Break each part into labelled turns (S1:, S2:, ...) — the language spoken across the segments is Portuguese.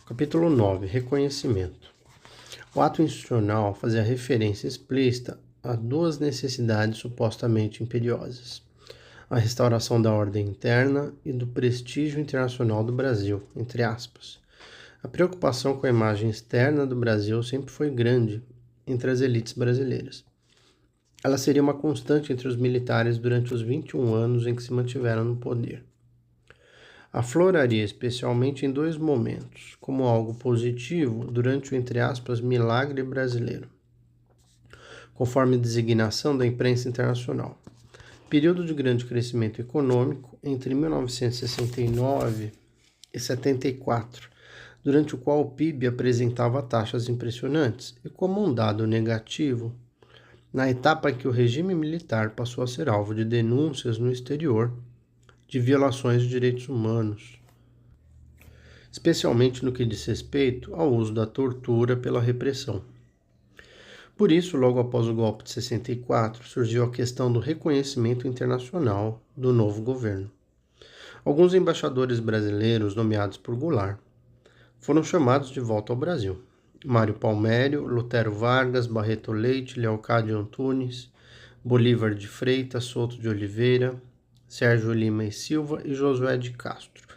S1: Capítulo 9. Reconhecimento. O ato institucional fazia referência explícita a duas necessidades supostamente imperiosas: a restauração da ordem interna e do prestígio internacional do Brasil, entre aspas. A preocupação com a imagem externa do Brasil sempre foi grande entre as elites brasileiras. Ela seria uma constante entre os militares durante os 21 anos em que se mantiveram no poder. Afloraria especialmente em dois momentos, como algo positivo durante o, entre aspas, milagre brasileiro, conforme designação da imprensa internacional. Período de grande crescimento econômico entre 1969 e 74, durante o qual o PIB apresentava taxas impressionantes, e como um dado negativo, na etapa em que o regime militar passou a ser alvo de denúncias no exterior de violações de direitos humanos, especialmente no que diz respeito ao uso da tortura pela repressão. Por isso, logo após o golpe de 64, surgiu a questão do reconhecimento internacional do novo governo. Alguns embaixadores brasileiros nomeados por Goulart foram chamados de volta ao Brasil. Mário Palmério, Lutero Vargas, Barreto Leite, Leocádio Antunes, Bolívar de Freitas, Souto de Oliveira, Sérgio Lima e Silva e Josué de Castro.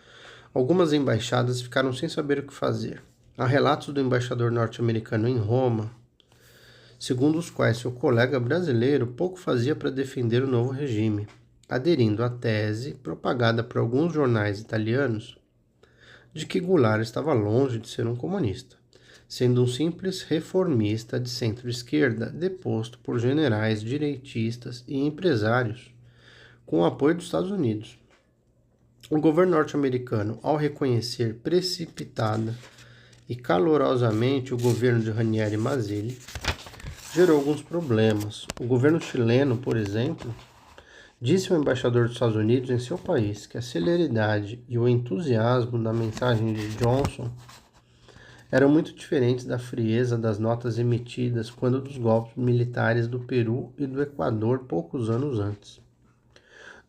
S1: Algumas embaixadas ficaram sem saber o que fazer. Há relatos do embaixador norte-americano em Roma, segundo os quais seu colega brasileiro pouco fazia para defender o novo regime, aderindo à tese, propagada por alguns jornais italianos, de que Goulart estava longe de ser um comunista, sendo um simples reformista de centro-esquerda deposto por generais direitistas e empresários, com o apoio dos Estados Unidos. O governo norte-americano, ao reconhecer precipitada e calorosamente o governo de Ranieri Mazzilli, gerou alguns problemas. O governo chileno, por exemplo, disse ao embaixador dos Estados Unidos em seu país que a celeridade e o entusiasmo da mensagem de Johnson eram muito diferentes da frieza das notas emitidas quando dos golpes militares do Peru e do Equador poucos anos antes.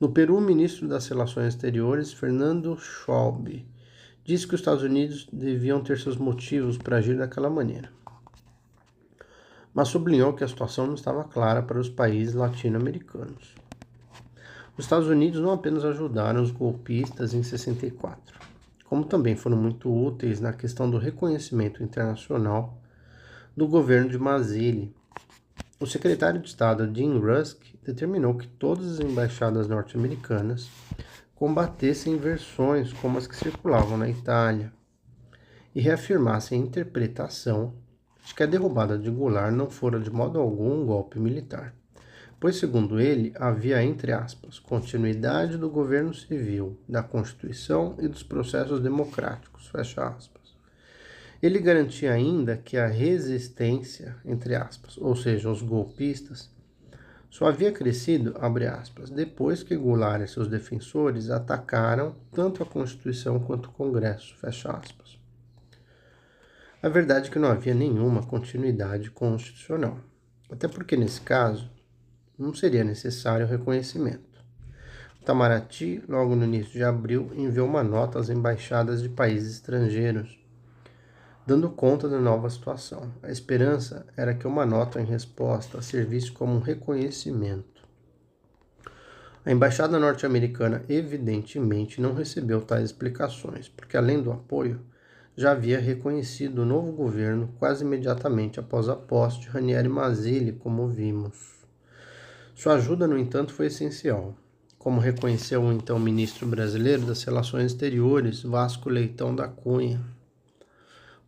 S1: No Peru, o ministro das Relações Exteriores, Fernando Schwab, disse que os Estados Unidos deviam ter seus motivos para agir daquela maneira, mas sublinhou que a situação não estava clara para os países latino-americanos. Os Estados Unidos não apenas ajudaram os golpistas em 64, como também foram muito úteis na questão do reconhecimento internacional do governo de Mazzilli. O secretário de Estado Dean Rusk determinou que todas as embaixadas norte-americanas combatessem versões como as que circulavam na Itália e reafirmassem a interpretação de que a derrubada de Goulart não fora de modo algum um golpe militar, pois, segundo ele, havia, entre aspas, continuidade do governo civil, da Constituição e dos processos democráticos, fecha aspas. Ele garantia ainda que a resistência, entre aspas, ou seja, os golpistas, só havia crescido, abre aspas, depois que Goulart e seus defensores atacaram tanto a Constituição quanto o Congresso, fecha aspas. A verdade é que não havia nenhuma continuidade constitucional, até porque, nesse caso, não seria necessário reconhecimento. O Itamaraty, logo no início de abril, enviou uma nota às embaixadas de países estrangeiros, dando conta da nova situação. A esperança era que uma nota em resposta servisse como um reconhecimento. A embaixada norte-americana evidentemente não recebeu tais explicações, porque além do apoio, já havia reconhecido o novo governo quase imediatamente após a posse de Ranieri Mazzilli, como vimos. Sua ajuda, no entanto, foi essencial, como reconheceu o então ministro brasileiro das Relações Exteriores, Vasco Leitão da Cunha.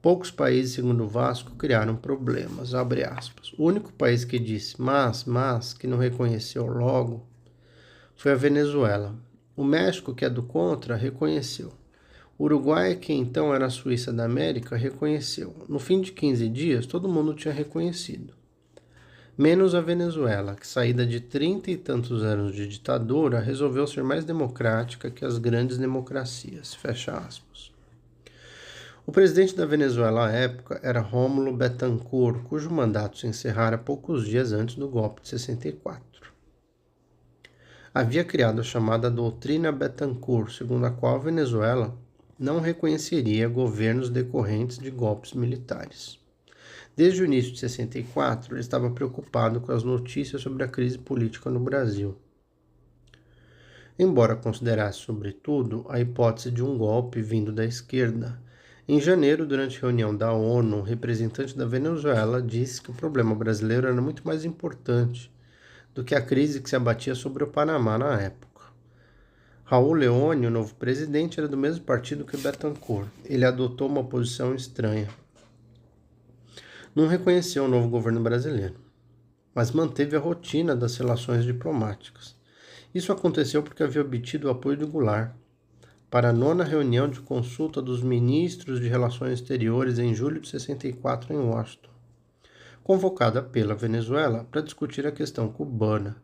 S1: Poucos países, segundo Vasco, criaram problemas, abre aspas. O único país que disse mas, que não reconheceu logo, foi a Venezuela. O México, que é do contra, reconheceu. O Uruguai, que então era a Suíça da América, reconheceu. No fim de 15 dias, todo mundo tinha reconhecido. Menos a Venezuela, que, saída de 30 e tantos anos de ditadura, resolveu ser mais democrática que as grandes democracias, fecha aspas. O presidente da Venezuela à época era Rómulo Betancourt, cujo mandato se encerrara poucos dias antes do golpe de 64. Havia criado a chamada Doutrina Betancourt, segundo a qual a Venezuela não reconheceria governos decorrentes de golpes militares. Desde o início de 64, ele estava preocupado com as notícias sobre a crise política no Brasil. Embora considerasse, sobretudo, a hipótese de um golpe vindo da esquerda, em janeiro, durante reunião da ONU, um representante da Venezuela disse que o problema brasileiro era muito mais importante do que a crise que se abatia sobre o Panamá na época. Raul Leone, o novo presidente, era do mesmo partido que Bettencourt. Ele adotou uma posição estranha. Não reconheceu o novo governo brasileiro, mas manteve a rotina das relações diplomáticas. Isso aconteceu porque havia obtido o apoio de Goulart para a 9ª reunião de consulta dos ministros de Relações Exteriores em julho de 64 em Washington, convocada pela Venezuela para discutir a questão cubana.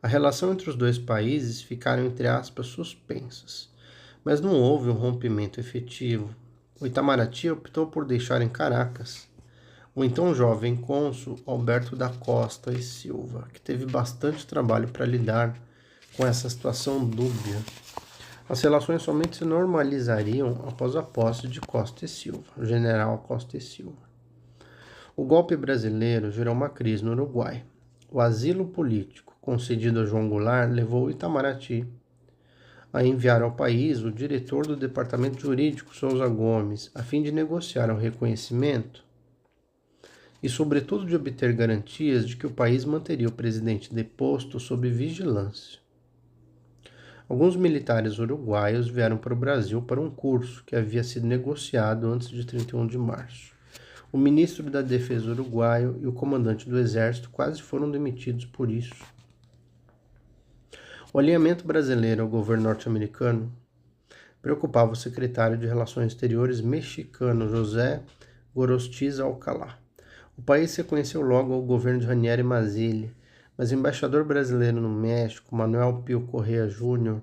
S1: A relação entre os dois países ficaram, entre aspas, suspensas, mas não houve um rompimento efetivo. O Itamaraty optou por deixar em Caracas o então jovem cônsul Alberto da Costa e Silva, que teve bastante trabalho para lidar com essa situação dúbia. As relações somente se normalizariam após a posse de Costa e Silva, o general Costa e Silva. O golpe brasileiro gerou uma crise no Uruguai. O asilo político concedido a João Goulart levou o Itamaraty a enviar ao país o diretor do Departamento Jurídico, Souza Gomes, a fim de negociar o reconhecimento e, sobretudo, de obter garantias de que o país manteria o presidente deposto sob vigilância. Alguns militares uruguaios vieram para o Brasil para um curso que havia sido negociado antes de 31 de março. O ministro da Defesa uruguaio e o comandante do Exército quase foram demitidos por isso. O alinhamento brasileiro ao governo norte-americano preocupava o secretário de Relações Exteriores mexicano José Gorostiza Alcalá. O país reconheceu logo o governo de Ranieri Mazzilli, mas o embaixador brasileiro no México, Manuel Pio Correa Júnior,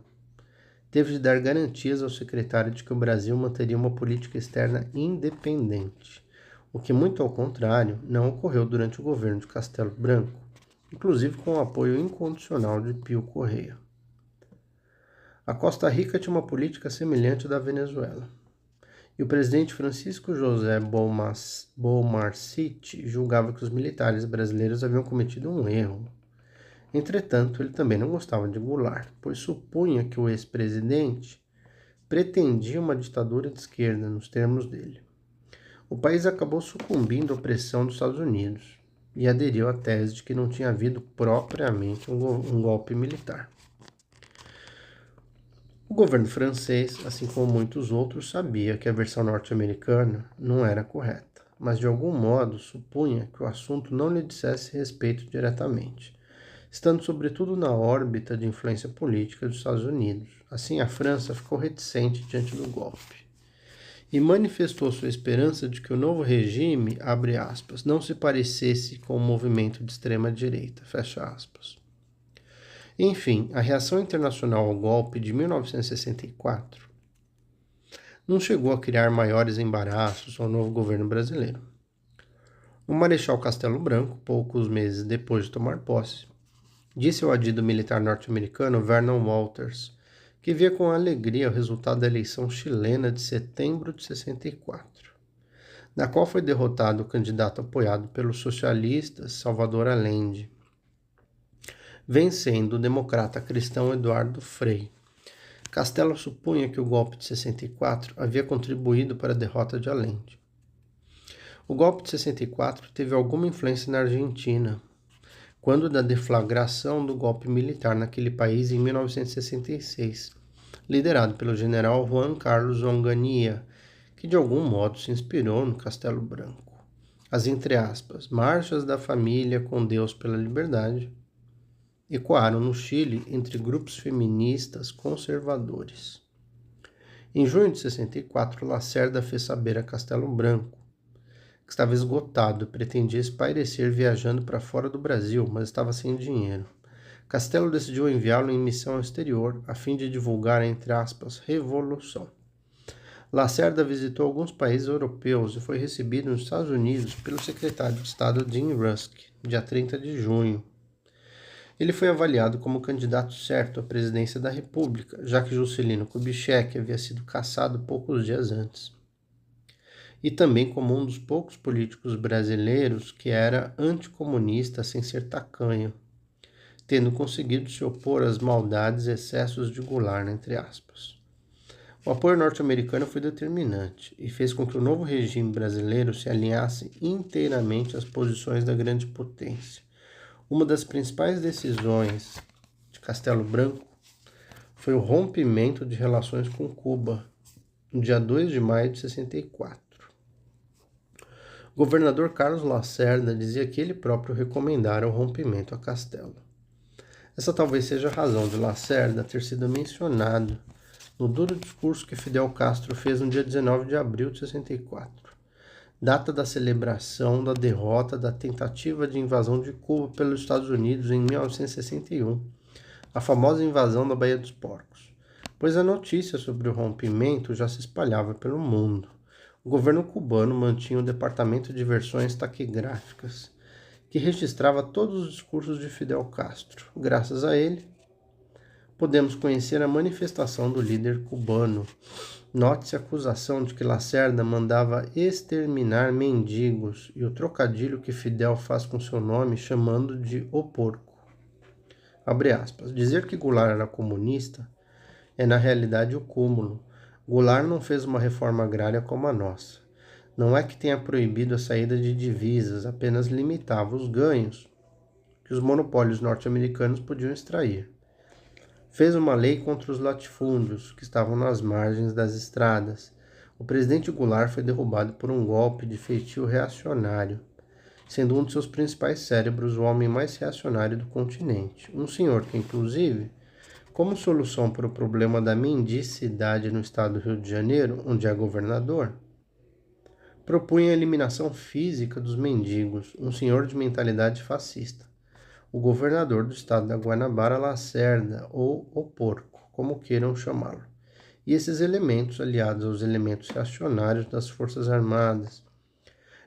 S1: teve de dar garantias ao secretário de que o Brasil manteria uma política externa independente, o que, muito ao contrário, não ocorreu durante o governo de Castelo Branco, inclusive com o apoio incondicional de Pio Correa. A Costa Rica tinha uma política semelhante à da Venezuela, e o presidente Francisco José Beaumarchais julgava que os militares brasileiros haviam cometido um erro. Entretanto, ele também não gostava de Goulart, pois supunha que o ex-presidente pretendia uma ditadura de esquerda, nos termos dele. O país acabou sucumbindo à pressão dos Estados Unidos e aderiu à tese de que não tinha havido propriamente um golpe militar. O governo francês, assim como muitos outros, sabia que a versão norte-americana não era correta, mas de algum modo supunha que o assunto não lhe dissesse respeito diretamente, estando sobretudo na órbita de influência política dos Estados Unidos. Assim, a França ficou reticente diante do golpe e manifestou sua esperança de que o novo regime, abre aspas, não se parecesse com o movimento de extrema-direita, fecha aspas. Enfim, a reação internacional ao golpe de 1964 não chegou a criar maiores embaraços ao novo governo brasileiro. O Marechal Castelo Branco, poucos meses depois de tomar posse, disse ao adido militar norte-americano Vernon Walters que via com alegria o resultado da eleição chilena de setembro de 64, na qual foi derrotado o candidato apoiado pelos socialistas Salvador Allende, vencendo o democrata cristão Eduardo Frei. Castelo supunha que o golpe de 64 havia contribuído para a derrota de Allende. O golpe de 64 teve alguma influência na Argentina, quando da deflagração do golpe militar naquele país em 1966, liderado pelo general Juan Carlos Onganía, que de algum modo se inspirou no Castelo Branco. As, entre aspas, marchas da família com Deus pela liberdade ecoaram no Chile entre grupos feministas conservadores. Em junho de 64, Lacerda fez saber a Castelo Branco que estava esgotado e pretendia espairecer viajando para fora do Brasil, mas estava sem dinheiro. Castelo decidiu enviá-lo em missão ao exterior, a fim de divulgar, entre aspas, revolução. Lacerda visitou alguns países europeus e foi recebido nos Estados Unidos pelo secretário de Estado Dean Rusk, dia 30 de junho. Ele foi avaliado como candidato certo à presidência da República, já que Juscelino Kubitschek havia sido cassado poucos dias antes. E também como um dos poucos políticos brasileiros que era anticomunista sem ser tacanho, tendo conseguido se opor às maldades e excessos de Goulart, entre aspas. O apoio norte-americano foi determinante e fez com que o novo regime brasileiro se alinhasse inteiramente às posições da grande potência. Uma das principais decisões de Castelo Branco foi o rompimento de relações com Cuba, no dia 2 de maio de 64. O governador Carlos Lacerda dizia que ele próprio recomendara o rompimento a Castelo. Essa talvez seja a razão de Lacerda ter sido mencionado no duro discurso que Fidel Castro fez no dia 19 de abril de 64, data da celebração da derrota da tentativa de invasão de Cuba pelos Estados Unidos em 1961, a famosa invasão da Baía dos Porcos, pois a notícia sobre o rompimento já se espalhava pelo mundo. O governo cubano mantinha o departamento de versões taquigráficas, que registrava todos os discursos de Fidel Castro. Graças a ele, podemos conhecer a manifestação do líder cubano. Note-se a acusação de que Lacerda mandava exterminar mendigos e o trocadilho que Fidel faz com seu nome chamando de o porco. Abre aspas. Dizer que Goulart era comunista é na realidade o cúmulo. Goulart não fez uma reforma agrária como a nossa. Não é que tenha proibido a saída de divisas, apenas limitava os ganhos que os monopólios norte-americanos podiam extrair. Fez uma lei contra os latifúndios que estavam nas margens das estradas. O presidente Goulart foi derrubado por um golpe de feitio reacionário, sendo um de seus principais cérebros o homem mais reacionário do continente. Um senhor que, inclusive, como solução para o problema da mendicidade no estado do Rio de Janeiro, onde é governador, propunha a eliminação física dos mendigos, um senhor de mentalidade fascista, o governador do estado da Guanabara, Lacerda, ou o porco, como queiram chamá-lo. E esses elementos, aliados aos elementos reacionários das Forças Armadas,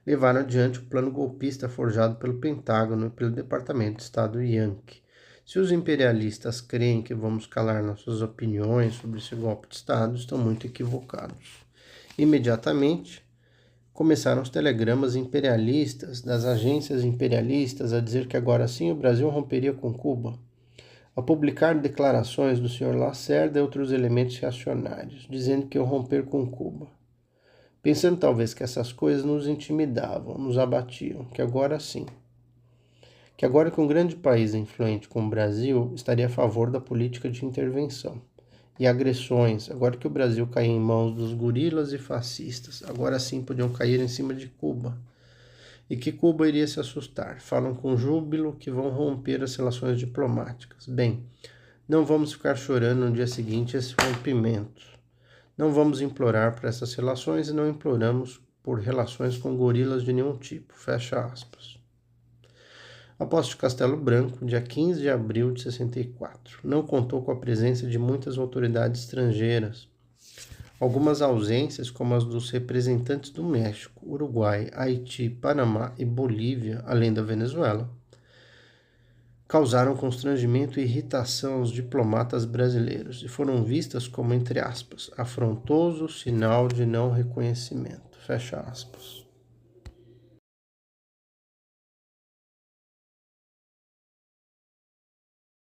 S1: levaram adiante o plano golpista forjado pelo Pentágono e pelo Departamento de Estado Yankee. Se os imperialistas creem que vamos calar nossas opiniões sobre esse golpe de Estado, estão muito equivocados. Imediatamente, começaram os telegramas imperialistas, das agências imperialistas, a dizer que agora sim o Brasil romperia com Cuba, a publicar declarações do Sr. Lacerda e outros elementos reacionários, dizendo que iam romper com Cuba. Pensando talvez que essas coisas nos intimidavam, nos abatiam, que agora sim. Que agora que um grande país influente como o Brasil estaria a favor da política de intervenção e agressões, agora que o Brasil caía em mãos dos gorilas e fascistas, agora sim podiam cair em cima de Cuba, e que Cuba iria se assustar. Falam com júbilo que vão romper as relações diplomáticas. Bem, não vamos ficar chorando no dia seguinte esse rompimento. Não vamos implorar por essas relações e não imploramos por relações com gorilas de nenhum tipo. Fecha aspas. A posse de Castelo Branco, dia 15 de abril de 64, não contou com a presença de muitas autoridades estrangeiras. Algumas ausências, como as dos representantes do México, Uruguai, Haiti, Panamá e Bolívia, além da Venezuela, causaram constrangimento e irritação aos diplomatas brasileiros e foram vistas como, entre aspas, afrontoso sinal de não reconhecimento. Fecha aspas.